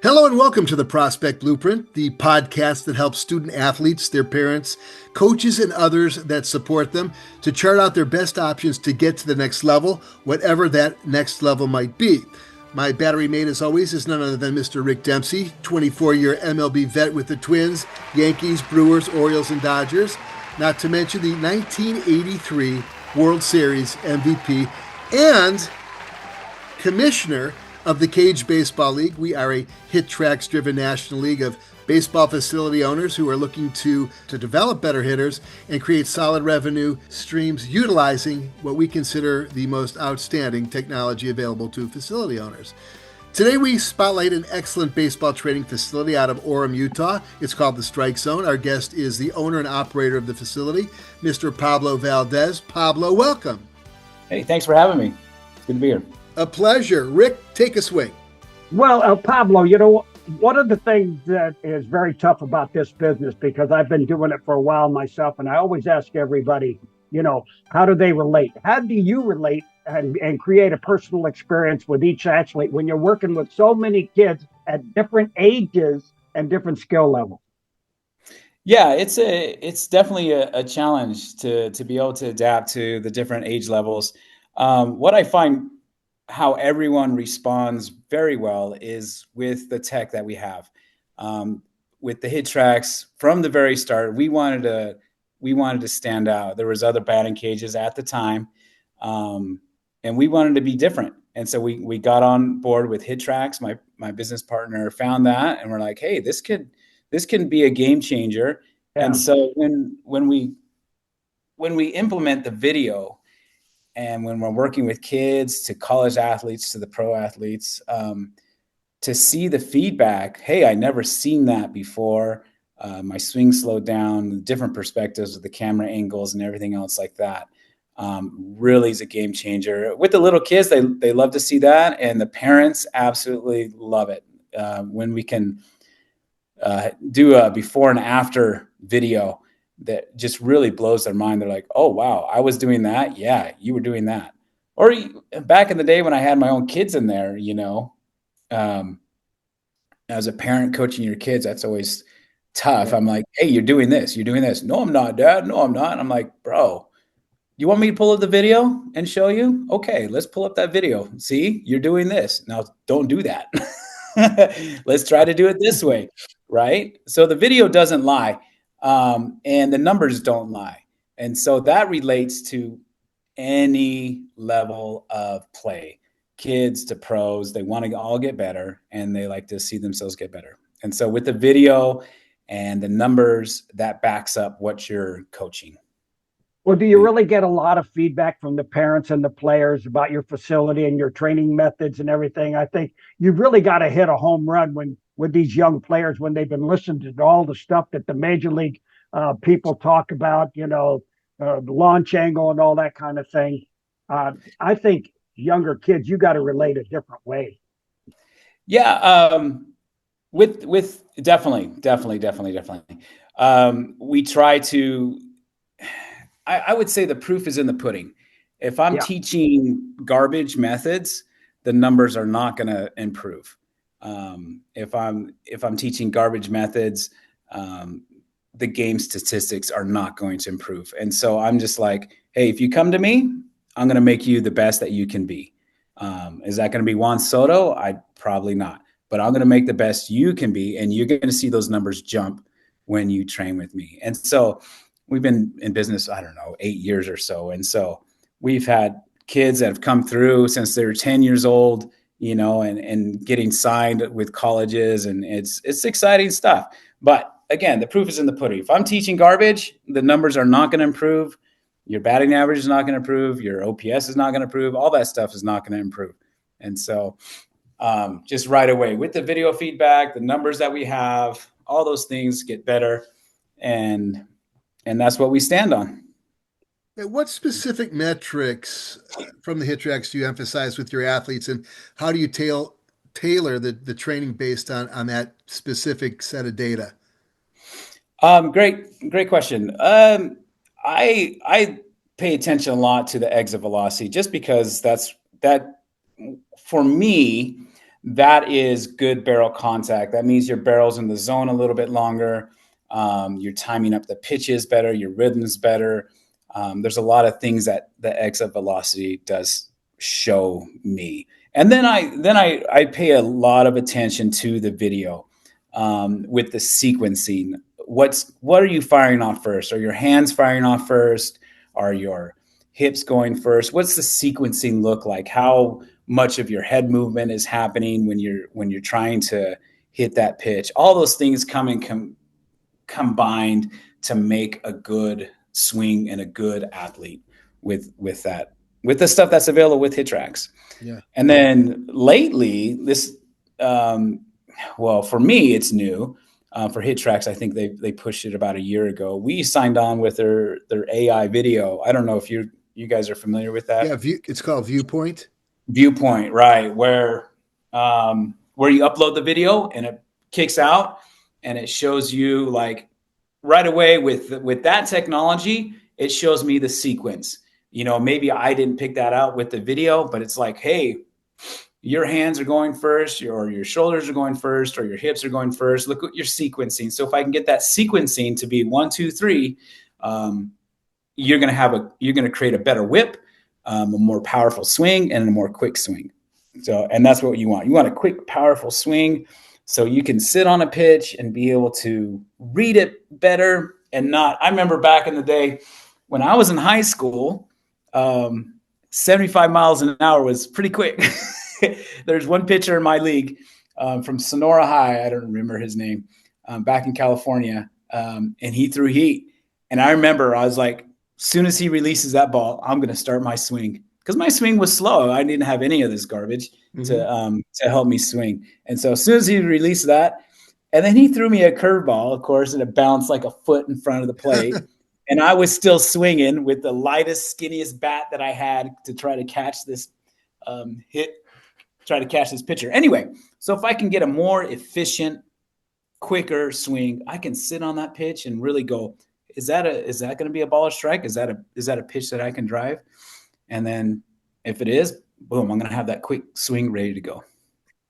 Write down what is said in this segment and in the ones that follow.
Hello and welcome to the Prospect Blueprint, the podcast that helps student athletes, their parents, coaches, and others that support them to chart out their best options to get to the next level, whatever that next level might be. My battery mate, as always, is none other than Mr. Rick Dempsey, 24-year MLB vet with the Twins, Yankees, Brewers, Orioles, and Dodgers, not to mention the 1983 World Series MVP and commissioner of the Cage Baseball League. We are a HitTrax-driven national league of baseball facility owners who are looking to develop better hitters and create solid revenue streams utilizing what we consider the most outstanding technology available to facility owners. Today we spotlight an excellent baseball training facility out of Orem, Utah. It's called the Strike Zone. Our guest is the owner and operator of the facility, Mr. Pablo Valdez. Pablo, welcome. Hey, thanks for having me. It's good to be here. A pleasure. Rick, take a swing. Well, Pablo, one of the things that is very tough about this business, because I've been doing it for a while myself, and I always ask everybody, how do they relate? How do you relate and create a personal experience with each athlete when you're working with so many kids at different ages and different skill levels? Yeah, it's definitely a challenge to be able to adapt to the different age levels. What I find how everyone responds very well is with the tech that we have. With the HitTrax from the very start, we wanted to stand out. There was other batting cages at the time, and we wanted to be different. And so we got on board with HitTrax. My business partner found that, and we're like, hey, this can be a game changer. Yeah. And so when we implement the video, and when we're working with kids to college athletes to the pro athletes, to see the feedback, hey, I never seen that before. My swing slowed down, different perspectives of the camera angles and everything else like that. Really is a game changer. With the little kids, they love to see that, and the parents absolutely love it. When we can do a before and after video that just really blows their mind. They're like, oh, wow, I was doing that. Yeah, you were doing that. Or back in the day when I had my own kids in there, as a parent coaching your kids, that's always tough. Yeah. I'm like, hey, you're doing this. You're doing this. No, I'm not, Dad. No, I'm not. And I'm like, bro, you want me to pull up the video and show you? Okay, let's pull up that video. See, you're doing this. Now, don't do that. Let's try to do it this way, right? So the video doesn't lie. And the numbers don't lie. And so that relates to any level of play, kids to pros. They want to all get better, and they like to see themselves get better. And so with the video and the numbers, that backs up what you're coaching. Well, do you really get a lot of feedback from the parents and the players about your facility and your training methods and everything? I think you've really got to hit a home run with these young players when they've been listening to all the stuff that the major league people talk about, the launch angle and all that kind of thing. I think younger kids, you got to relate a different way. Yeah, with definitely. We try to. I would say the proof is in the pudding. If I'm teaching garbage methods, the numbers are not going to improve. If I'm teaching garbage methods, the game statistics are not going to improve. And so I'm just like, hey, if you come to me, I'm going to make you the best that you can be. Is that going to be Juan Soto? Probably not. But I'm going to make the best you can be, and you're going to see those numbers jump when you train with me. And so we've been in business, 8 years or so. And so we've had kids that have come through since they were 10 years old, and getting signed with colleges, and it's exciting stuff. But again, the proof is in the pudding. If I'm teaching garbage, the numbers are not going to improve. Your batting average is not going to improve. Your OPS is not going to improve. All that stuff is not going to improve. And so just right away with the video feedback, the numbers that we have, all those things get better. And that's what we stand on. What specific metrics from the HitTrax do you emphasize with your athletes, and how do you tailor the training based on that specific set of data? Great question. I pay attention a lot to the exit velocity, just because that for me, that is good barrel contact. That means your barrel's in the zone a little bit longer. You're timing up the pitches better, your rhythm's better. There's a lot of things that the exit velocity does show me. And then I pay a lot of attention to the video with the sequencing. What are you firing off first? Are your hands firing off first? Are your hips going first? What's the sequencing look like? How much of your head movement is happening when you're trying to hit that pitch? All those things combined to make a good swing and a good athlete with the stuff that's available with HitTrax. Yeah. And then lately, this well, for me, it's new. For HitTrax, I think they pushed it about a year ago. We signed on with their AI video. I don't know if you guys are familiar with that. Yeah, it's called Viewpoint. Viewpoint, right? Where you upload the video and it kicks out and it shows you like right away with that technology, it shows me the sequence. Maybe I didn't pick that out with the video, but it's like, hey, your hands are going first, or your shoulders are going first, or your hips are going first. Look at your sequencing. So if I can get that sequencing to be 1, 2, 3, you're going to create a better whip, a more powerful swing, and a more quick swing. And that's what you want. You want a quick, powerful swing so you can sit on a pitch and be able to read it better and not. I remember back in the day when I was in high school, 75 miles an hour was pretty quick. There's one pitcher in my league from Sonora High. I don't remember his name, back in California. And he threw heat. And I remember I was like, as soon as he releases that ball, I'm going to start my swing, because my swing was slow. I didn't have any of this garbage to help me swing. And so as soon as he released that, and then he threw me a curveball, of course, and it bounced like a foot in front of the plate. And I was still swinging with the lightest, skinniest bat that I had to try to catch this pitcher. Anyway, so if I can get a more efficient, quicker swing, I can sit on that pitch and really go, is that going to be a ball or strike? Is that a pitch that I can drive? And then if it is, boom, I'm going to have that quick swing ready to go.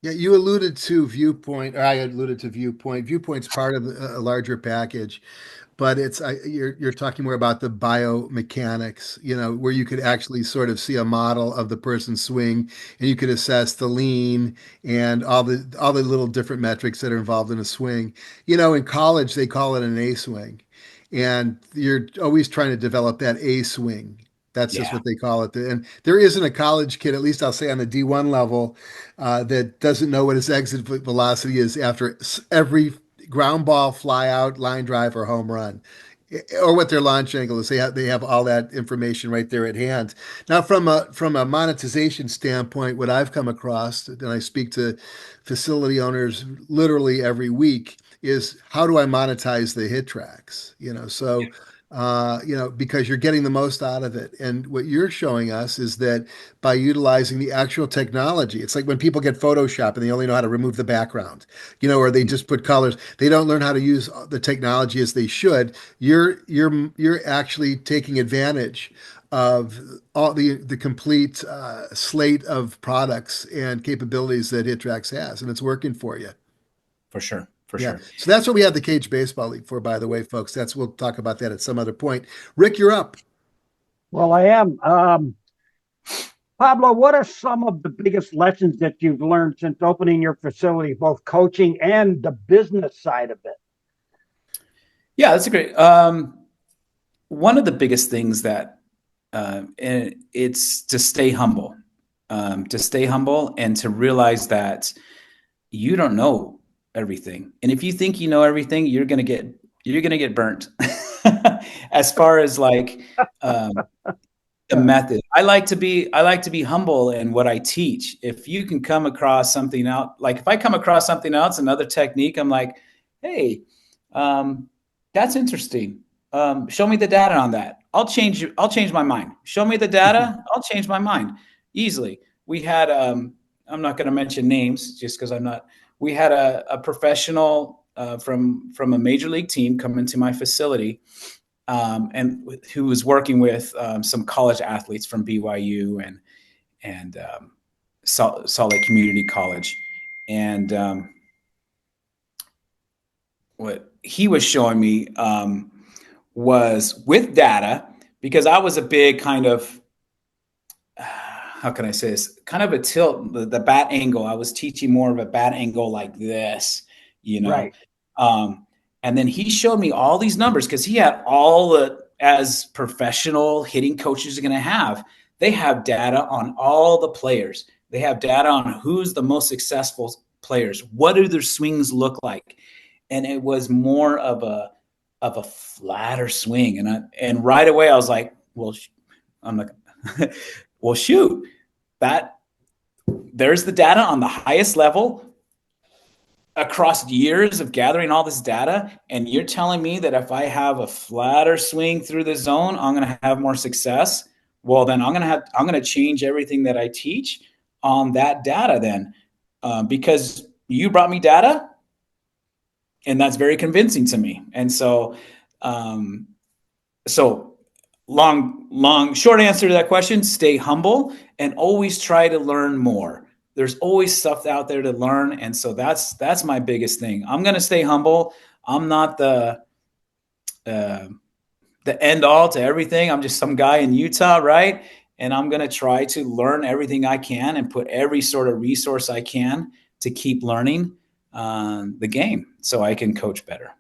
Yeah, you alluded to Viewpoint, or I alluded to Viewpoint. Viewpoint's part of a larger package, but you're talking more about the biomechanics, where you could actually sort of see a model of the person's swing, and you could assess the lean and all the little different metrics that are involved in a swing. In college they call it an A swing, and you're always trying to develop that A swing. That's just what they call it. And there isn't a college kid, at least I'll say on the D1 level, that doesn't know what his exit velocity is after every ground ball, fly out, line drive, or home run, or what their launch angle is. They have all that information right there at hand. Now, from a monetization standpoint, what I've come across, and I speak to facility owners literally every week, is how do I monetize the HitTrax? Because you're getting the most out of it. And what you're showing us is that by utilizing the actual technology, it's like when people get Photoshop and they only know how to remove the background, or they just put colors. They don't learn how to use the technology as they should. You're actually taking advantage of all the complete slate of products and capabilities that HitTrax has, and it's working for you. For sure. Sure. So that's what we have the Cage Baseball League for, by the way, folks. We'll talk about that at some other point. Rick, you're up. Well, I am. Pablo, what are some of the biggest lessons that you've learned since opening your facility, both coaching and the business side of it? Yeah, that's a great. One of the biggest things that it's to stay humble, and to realize that you don't know everything. And if you think you know everything, you're going to get burnt. As far as like the method, I like to be humble in what I teach. If you can come across something out, like if I come across something else, another technique, I'm like, hey, that's interesting. Show me the data on that. I'll change my mind. Show me the data. I'll change my mind easily. We had, I'm not going to mention names just because we had a professional from a major league team come into my facility, and who was working with some college athletes from BYU and Salt Lake Community College. And what he was showing me was with data, because I was a big kind of, how can I say this? Kind of a tilt, the bat angle. I was teaching more of a bat angle like this, you know. Right. And then he showed me all these numbers because he had all the, as professional hitting coaches are going to have, they have data on all the players. They have data on who's the most successful players. What do their swings look like? And it was more of a flatter swing. And right away I was like, well, I'm like, well, shoot, that there's the data on the highest level across years of gathering all this data. And you're telling me that if I have a flatter swing through the zone, I'm going to have more success. Well, then I'm going to change everything that I teach on that data then, because you brought me data and that's very convincing to me. And so, short answer to that question, stay humble and always try to learn more. There's always stuff out there to learn. And so that's my biggest thing. I'm going to stay humble. I'm not the end all to everything. I'm just some guy in Utah, right? And I'm going to try to learn everything I can and put every sort of resource I can to keep learning the game so I can coach better.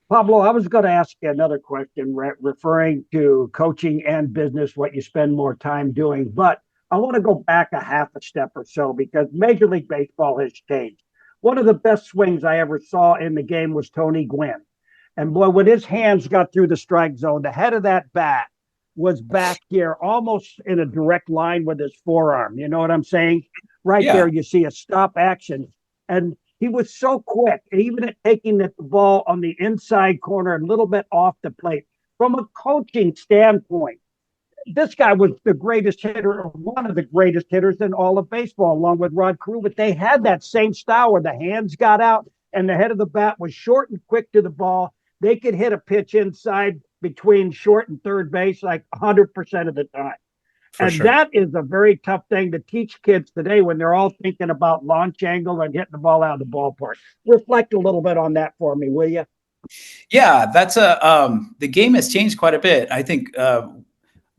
Pablo, I was going to ask you another question referring to coaching and business, what you spend more time doing. But I want to go back a half a step or so because Major League Baseball has changed. One of the best swings I ever saw in the game was Tony Gwynn. And boy, when his hands got through the strike zone, the head of that bat was back here almost in a direct line with his forearm. You know what I'm saying? Right there, you see a stop action. And he was so quick, even at taking the ball on the inside corner, a little bit off the plate. From a coaching standpoint, this guy was the greatest hitter, one of the greatest hitters in all of baseball, along with Rod Carew. But they had that same style where the hands got out and the head of the bat was short and quick to the ball. They could hit a pitch inside between short and third base like 100% of the time. And that is a very tough thing to teach kids today when they're all thinking about launch angle and hitting the ball out of the ballpark. Reflect a little bit on that for me, will you? Yeah, that's the game has changed quite a bit. I think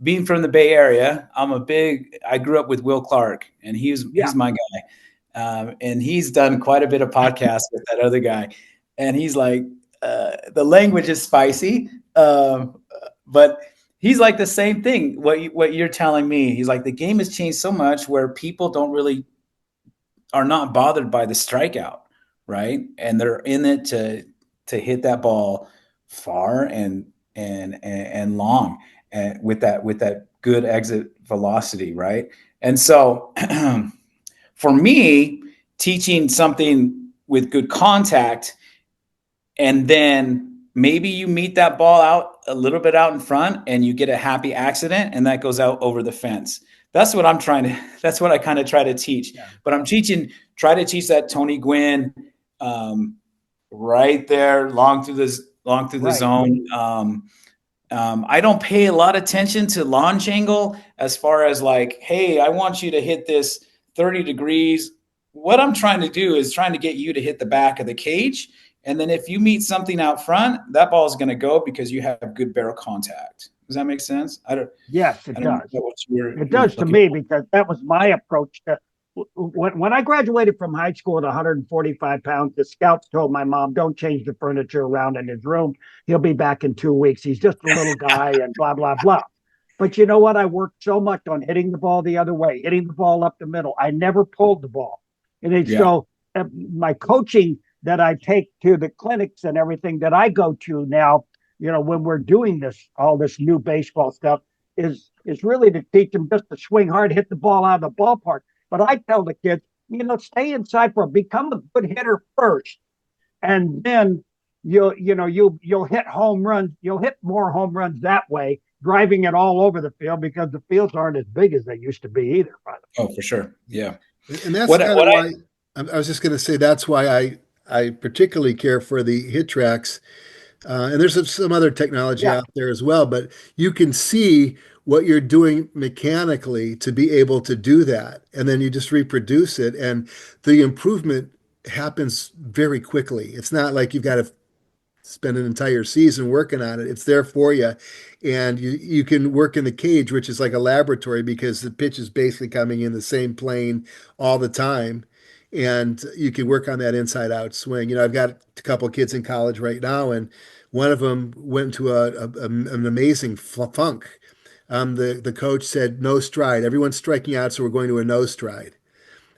being from the Bay Area, I grew up with Will Clark, and he's my guy. And he's done quite a bit of podcasts with that other guy. And he's like, the language is spicy, but he's like the same thing. What you're telling me, he's like, the game has changed so much where people are not bothered by the strikeout, right? And they're in it to hit that ball far and long, and with that good exit velocity, right? And so, for me, teaching something with good contact, and then maybe you meet that ball out a little bit out in front and you get a happy accident and that goes out over the fence. That's what I kind of try to teach. Yeah. But try to teach that Tony Gwynn right there, long through the zone. I don't pay a lot of attention to launch angle as far as like, hey, I want you to hit this 30 degrees. What I'm trying to do is trying to get you to hit the back of the cage. And then if you meet something out front, that ball is going to go because you have good barrel contact. Does that make sense? Yes, it does. It does to me because that was my approach to when I graduated from high school at 145 pounds. The scouts told my mom, "Don't change the furniture around in his room. He'll be back in 2 weeks. He's just a little guy," and blah blah blah. But you know what? I worked so much on hitting the ball the other way, hitting the ball up the middle. I never pulled the ball, and so my coaching that I take to the clinics and everything that I go to now, when we're doing all this new baseball stuff, is really to teach them just to swing hard, hit the ball out of the ballpark. But I tell the kids, stay inside become a good hitter first, and then you'll hit home runs. You'll hit more home runs that way, driving it all over the field because the fields aren't as big as they used to be either. By the way. Oh, for sure, yeah. And that's kind of why I was just going to say that's why I particularly care for the hit tracks. And there's some other technology out there as well, but you can see what you're doing mechanically to be able to do that. And then you just reproduce it. And the improvement happens very quickly. It's not like you've got to spend an entire season working on it. It's there for you. And you can work in the cage, which is like a laboratory because the pitch is basically coming in the same plane all the time. And you can work on that inside out swing. I've got a couple of kids in college right now, and one of them went to an amazing funk. The coach said no stride. Everyone's striking out, so we're going to a no stride.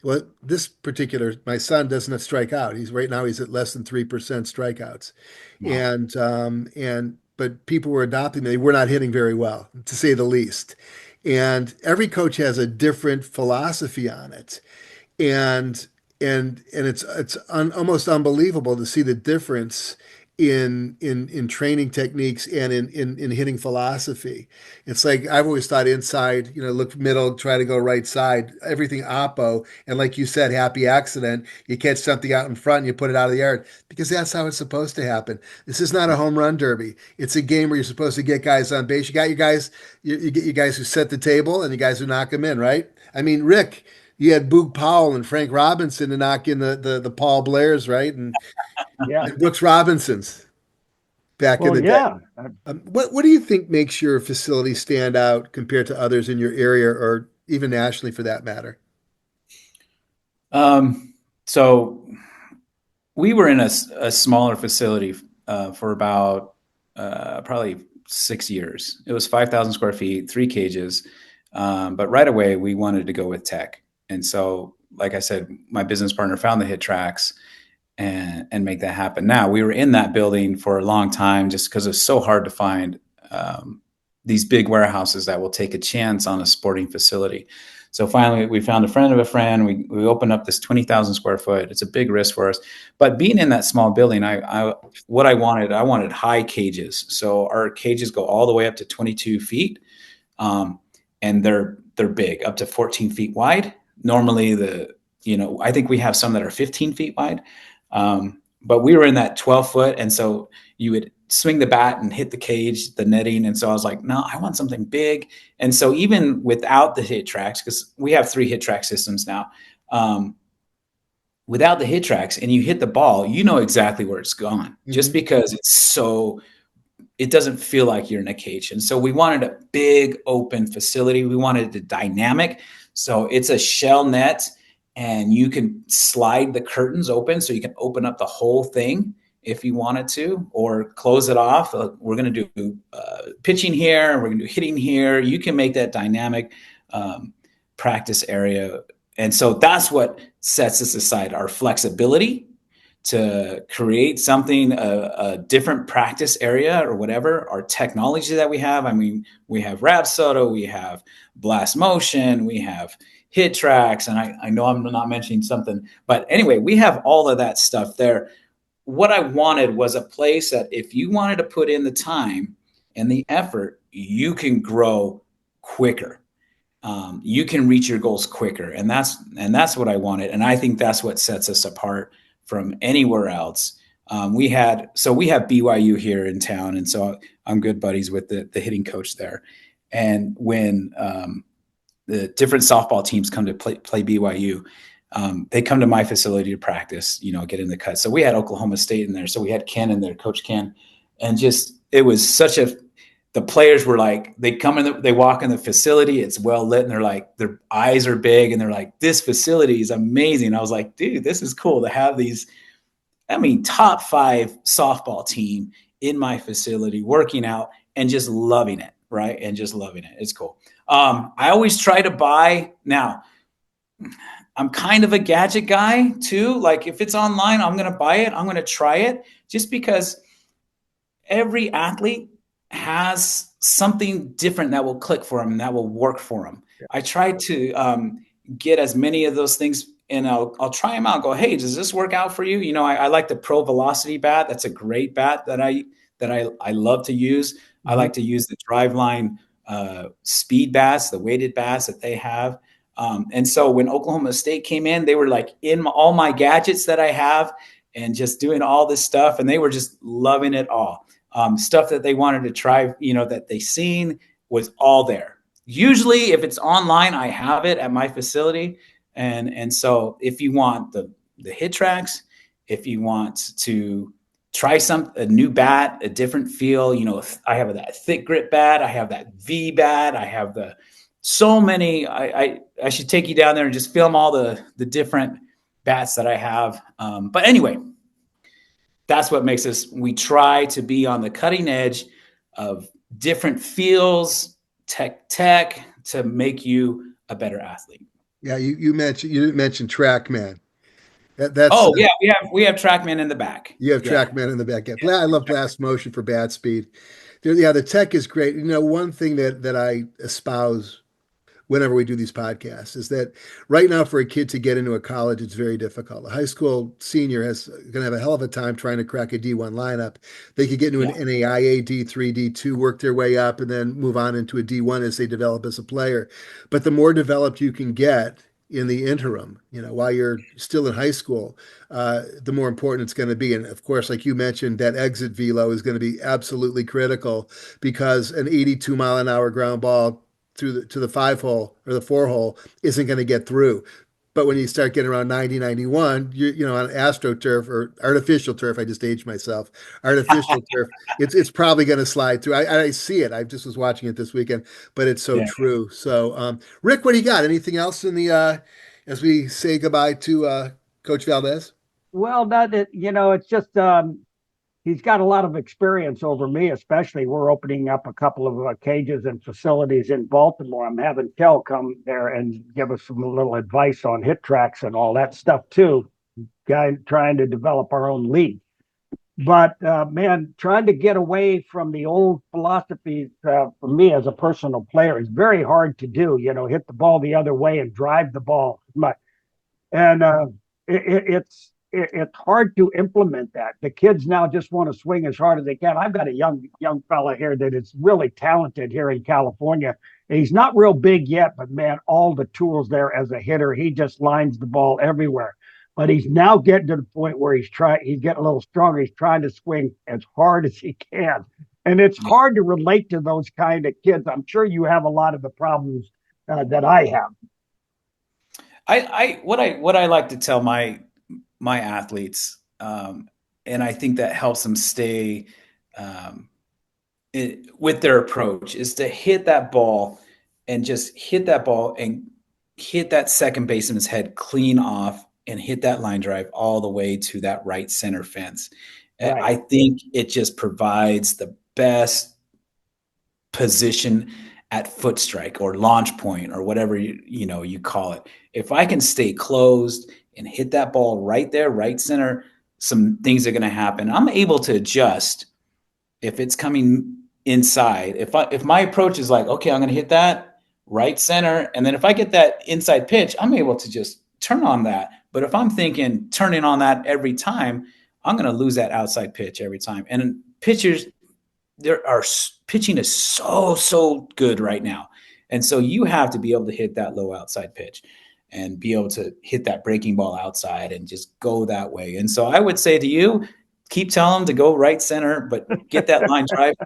Well, this particular, my son doesn't strike out. He's at less than 3% strikeouts, Wow. but people were adopting. They were not hitting very well, to say the least. And every coach has a different philosophy on it, and it's almost unbelievable to see the difference in training techniques and in hitting philosophy. It's like I've always thought inside, look middle, try to go right side, everything oppo, and like you said, happy accident. You catch something out in front and you put it out of the yard because that's how it's supposed to happen. This is not a home run derby. It's a game where you're supposed to get guys on base. You got your guys, you get your guys who set the table and you guys who knock them in, right? I mean, Rick, you had Boog Powell and Frank Robinson to knock in the Paul Blairs, right? And Brooks Robinsons back in Well, the day. yeah. What do you think makes your facility stand out compared to others in your area or even nationally for that matter? So we were in a smaller facility for about probably 6 years. It was 5,000 square feet, 3 cages. But right away, we wanted to go with tech. And so, like I said, my business partner found the hit tracks and make that happen. Now, we were in that building for a long time just because it's so hard to find these big warehouses that will take a chance on a sporting facility. So finally, we found a friend of a friend. We opened up this 20,000 square foot. It's a big risk for us. But being in that small building, I wanted high cages. So our cages go all the way up to 22 feet. And they're big, up to 14 feet wide. Normally I think we have some that are 15 feet wide. But we were in that 12 foot. And so you would swing the bat and hit the cage, the netting. And so I was like, no, I want something big. And so even without the hit tracks, because we have 3 hit track systems now, without the hit tracks and you hit the ball, you know exactly where it's gone. Mm-hmm. Just because it doesn't feel like you're in a cage. And so we wanted a big open facility. We wanted it dynamic. So it's a shell net and you can slide the curtains open so you can open up the whole thing if you wanted to, or close it off. We're going to do pitching here and we're going to do hitting here. You can make that dynamic practice area. And so that's what sets us aside, our flexibility to create something, a different practice area or whatever, our technology that we have. I mean, we have Rapsodo, we have Blast Motion, we have hit tracks, and I know I'm not mentioning something, but anyway, we have all of that stuff there. What I wanted was a place that if you wanted to put in the time and the effort, you can grow quicker. You can reach your goals quicker. And that's what I wanted. And I think that's what sets us apart from anywhere else. We have BYU here in town. And so I'm good buddies with the hitting coach there. And when the different softball teams come to play BYU, they come to my facility to practice, get in the cut. So we had Oklahoma State in there. So we had Ken in there, Coach Ken. And it was the players were like, they walk in the facility, it's well lit, and they're like, their eyes are big, and they're like, this facility is amazing. I was like, dude, this is cool to have these, top 5 softball team in my facility working out and just loving it, right? And just loving it. It's cool. I always try to buy. Now, I'm kind of a gadget guy too. Like if it's online, I'm going to buy it. I'm going to try it just because every athlete has something different that will click for them and that will work for them. Yeah. I try to get as many of those things, and I'll try them out and go, hey, does this work out for you? I like the Pro Velocity bat. That's a great bat that I love to use. Mm-hmm. I like to use the Driveline speed bats, the weighted bats that they have. And so when Oklahoma State came in, they were like in all my gadgets that I have and just doing all this stuff. And they were just loving it all. Stuff that they wanted to try, that they seen was all there. Usually if it's online, I have it at my facility. And so if you want the hit tracks, if you want to try a new bat, a different feel, I have that thick grip bat, I have that V bat, I have so many, I should take you down there and just film all the different bats that I have. But anyway, that's what makes us, we try to be on the cutting edge of different feels, tech to make you a better athlete. Yeah, you mentioned TrackMan. That's yeah, we have TrackMan in the back. You have TrackMan in the back. Yeah. I love Blast Motion for bat speed. The tech is great. One thing that I espouse whenever we do these podcasts is that right now for a kid to get into a college, it's very difficult. A high school senior is going to have a hell of a time trying to crack a D1 lineup. They could get into an NAIA D3, D2, work their way up, and then move on into a D1 as they develop as a player. But the more developed you can get in the interim, while you're still in high school, the more important it's going to be. And of course, like you mentioned, that exit velo is going to be absolutely critical because an 82 mile an hour ground ball to the 5-hole or the 4-hole isn't going to get through. But when you start getting around 90, 91, on AstroTurf or artificial turf, I just aged myself, artificial turf, it's probably going to slide through. I see it. I just was watching it this weekend, but it's so true. So, Rick, what do you got? Anything else as we say goodbye to Coach Valdez? Well, it's just he's got a lot of experience over me, especially. We're opening up a couple of cages and facilities in Baltimore. I'm having Kel come there and give us some little advice on hit tracks and all that stuff too. Trying to develop our own league. But man, trying to get away from the old philosophies for me as a personal player is very hard to do. Hit the ball the other way and drive the ball. And it's hard to implement that. The kids now just want to swing as hard as they can. I've got a young fella here that is really talented here in California. He's not real big yet, but man, all the tools there as a hitter. He just lines the ball everywhere. But he's now getting to the point where he's getting a little stronger. He's trying to swing as hard as he can. And it's hard to relate to those kind of kids. I'm sure you have a lot of the problems that I have. What I like to tell my athletes, and I think that helps them stay with their approach, is to hit that ball and just hit that ball and hit that second baseman's head clean off and hit that line drive all the way to that right center fence. Right. I think it just provides the best position at foot strike or launch point or whatever you call it. If I can stay closed and hit that ball right there, right center, some things are going to happen. I'm able to adjust if it's coming inside. If my approach is like, okay, I'm going to hit that right center, and then if I get that inside pitch, I'm able to just turn on that. But if I'm thinking turning on that every time, I'm going to lose that outside pitch every time. And pitchers, pitching is so good right now. And so you have to be able to hit that low outside pitch and be able to hit that breaking ball outside and just go that way. And so I would say to you, keep telling them to go right center, but get that line drive.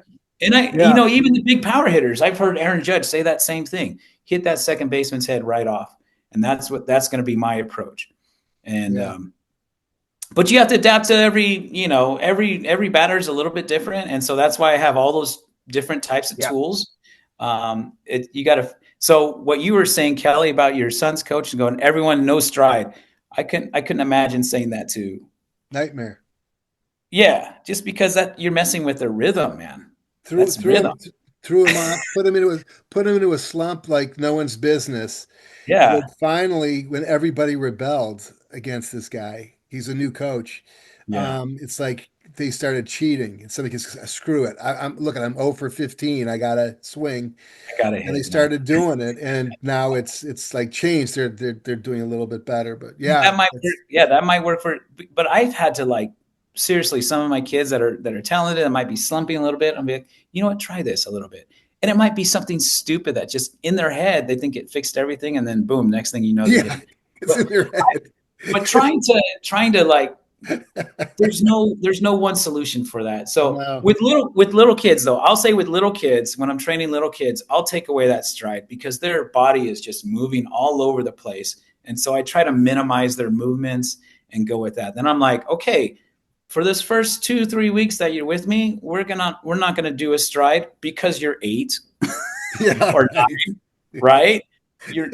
And even the big power hitters, I've heard Aaron Judge say that same thing, hit that second baseman's head right off. And that's going to be my approach. And, but you have to adapt to every batter is a little bit different. And so that's why I have all those different types of tools. So what you were saying, Kelly, about your son's coach and going, everyone knows stride. I couldn't imagine saying that too. Nightmare. Yeah. Just because that you're messing with their rhythm, man. Threw him off, put him into a slump like no one's business. Yeah. But finally, when everybody rebelled against this guy, he's a new coach. Yeah. It's like they started cheating. And somebody goes, screw it. I'm 0 for 15. I gotta swing. And they started doing it, and now it's like changed. They're doing a little bit better, but that might work for. But I've had to seriously, some of my kids that are talented and might be slumping a little bit. I'm like, you know what, try this a little bit. And it might be something stupid that just in their head, they think it fixed everything. And then boom, next thing you know, it's in their head. But trying to There's no one solution for that. So No. with little kids though, I'll say with little kids, when I'm training little kids, I'll take away that stride because their body is just moving all over the place. And so I try to minimize their movements and go with that. Then I'm like, okay, for this first 2-3 weeks that you're with me, we're not gonna do a stride because you're 8 Yeah, or right. 9, right? You're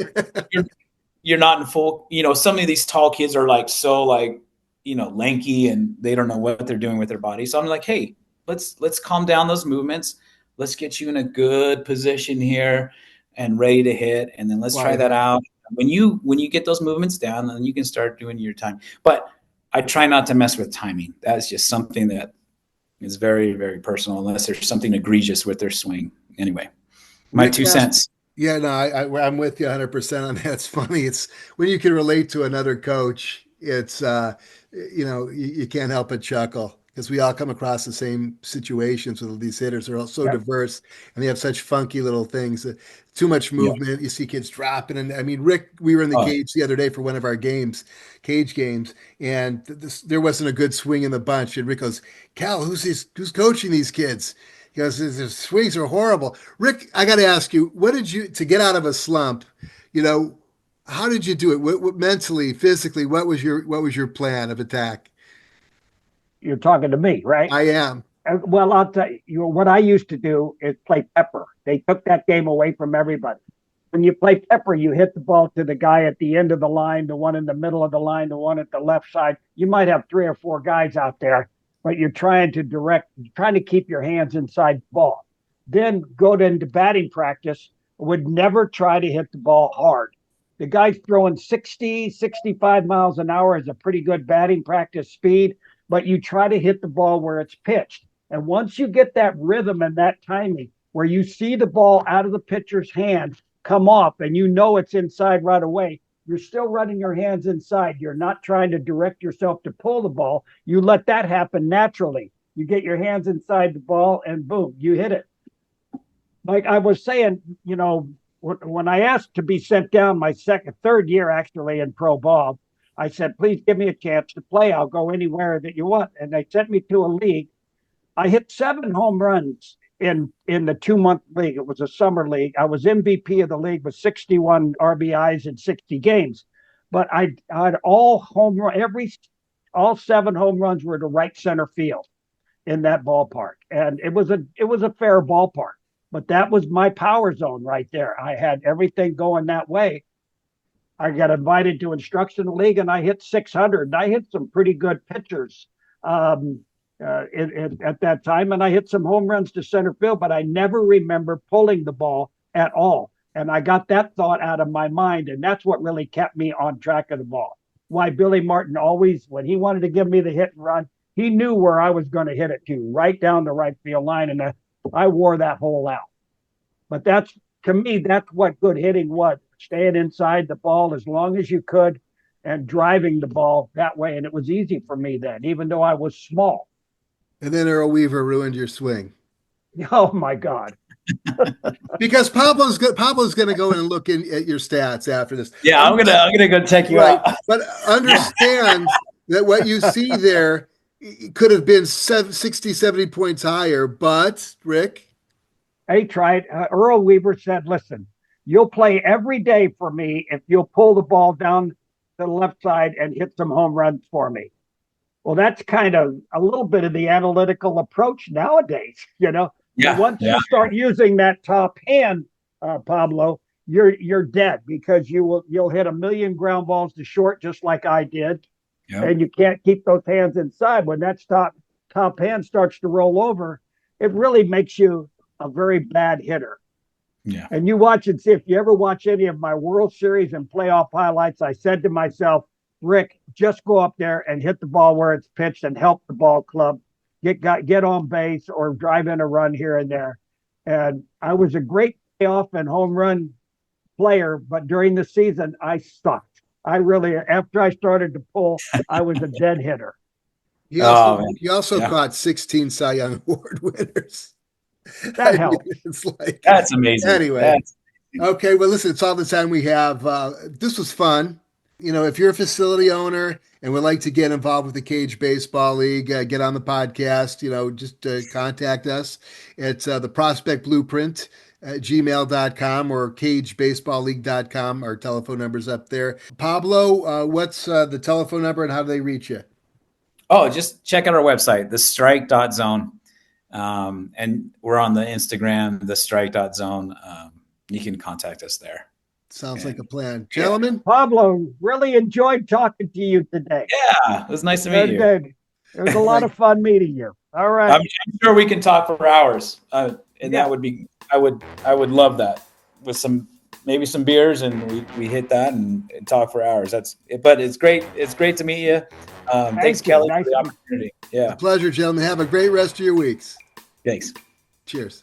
you're not in full, some of these tall kids are like so like, lanky and they don't know what they're doing with their body. So I'm like, hey, let's calm down those movements. Let's get you in a good position here and ready to hit. And then let's try that out. When you get those movements down, then you can start doing your time. But I try not to mess with timing. That's just something that is very, very personal unless there's something egregious with their swing. Anyway, my Rick 2 asked, cents. yeah, no, I'm with you 100% on that. It's funny. It's when you can relate to another coach, it's, you can't help but chuckle because we all come across the same situations with these hitters. They're all so Yep. diverse and they have such funky little things. Too much Yeah. movement. You see kids dropping. And I mean, Rick, we were in the cage the other day for one of our cage games, and there wasn't a good swing in the bunch. And Rick goes, Cal, who's coaching these kids? He goes, his swings are horrible. Rick, I got to ask you, what did you, to get out of a slump, how did you do it? What mentally, physically, what was your plan of attack? You're talking to me, right? I am. Well, I'll tell you what I used to do is play pepper. They took that game away from everybody. When you play pepper, you hit the ball to the guy at the end of the line, the one in the middle of the line, the one at the left side. You might have 3 or 4 guys out there, but you're trying to keep your hands inside the ball. Then go into batting practice, would never try to hit the ball hard. The guy's throwing 60, 65 miles an hour is a pretty good batting practice speed, but you try to hit the ball where it's pitched. And once you get that rhythm and that timing where you see the ball out of the pitcher's hand come off and it's inside right away, you're still running your hands inside. You're not trying to direct yourself to pull the ball. You let that happen naturally. You get your hands inside the ball and boom, you hit it. Like I was saying, when I asked to be sent down my third year actually in pro ball, I said, please give me a chance to play. I'll go anywhere that you want. And they sent me to a league. I hit 7 home runs in the 2-month league. It was a summer league. I was MVP of the league with 61 RBIs in 60 games. But I had all 7 home runs were to right center field in that ballpark. And it was a fair ballpark. But that was my power zone right there. I had everything going that way. I got invited to instructional league and I hit 600. And I hit some pretty good pitchers at that time. And I hit some home runs to center field, but I never remember pulling the ball at all. And I got that thought out of my mind. And that's what really kept me on track of the ball. Why Billy Martin always, when he wanted to give me the hit and run, he knew where I was going to hit it to, right down the right field line. And I wore that hole out. But to me, that's what good hitting was. Staying inside the ball as long as you could and driving the ball that way. And it was easy for me then, even though I was small. And then Earl Weaver ruined your swing. Oh my God. Because Pablo's going to go in and look at your stats after this. Yeah, I'm gonna go check you out. But understand that what you see there could have been 60, 70 points higher. But Rick, He tried. Earl Weaver said, listen, you'll play every day for me if you'll pull the ball down to the left side and hit some home runs for me. Well, that's kind of a little bit of the analytical approach nowadays, Yeah. Once you start using that top hand, Pablo, you're dead because you'll hit a million ground balls to short just like I did, and you can't keep those hands inside. When that top hand starts to roll over, it really makes you a very bad hitter. Yeah. And you watch and see if you ever watch any of my World Series and playoff highlights, I said to myself, Rick, just go up there and hit the ball where it's pitched and help the ball club get on base or drive in a run here and there. And I was a great playoff and home run player, but during the season, I sucked. After I started to pull, I was a dead hitter. you also caught 16 Cy Young Award winners. That helps. It's like, that's amazing. Anyway. Okay. Well, listen, it's all the time we have. This was fun. If you're a facility owner and would like to get involved with the Cage Baseball League, get on the podcast, just contact us. It's the Prospect Blueprint at gmail.com or cagebaseballleague.com. Our telephone number's up there. Pablo, what's the telephone number and how do they reach you? Oh, just check out our website, thestrike.zone. And we're on the Instagram, thestrike.zone. You can contact us there. Sounds like a plan. Gentlemen? Pablo, really enjoyed talking to you today. Yeah, it was nice to meet you. Good. It was a lot of fun meeting you. All right. I'm sure we can talk for hours. That would be, I would love that with maybe some beers, and we hit that and talk for hours. But it's great. It's great to meet you. Thanks, Kelly, for the opportunity. Yeah. A pleasure, gentlemen. Have a great rest of your weeks. Thanks. Cheers.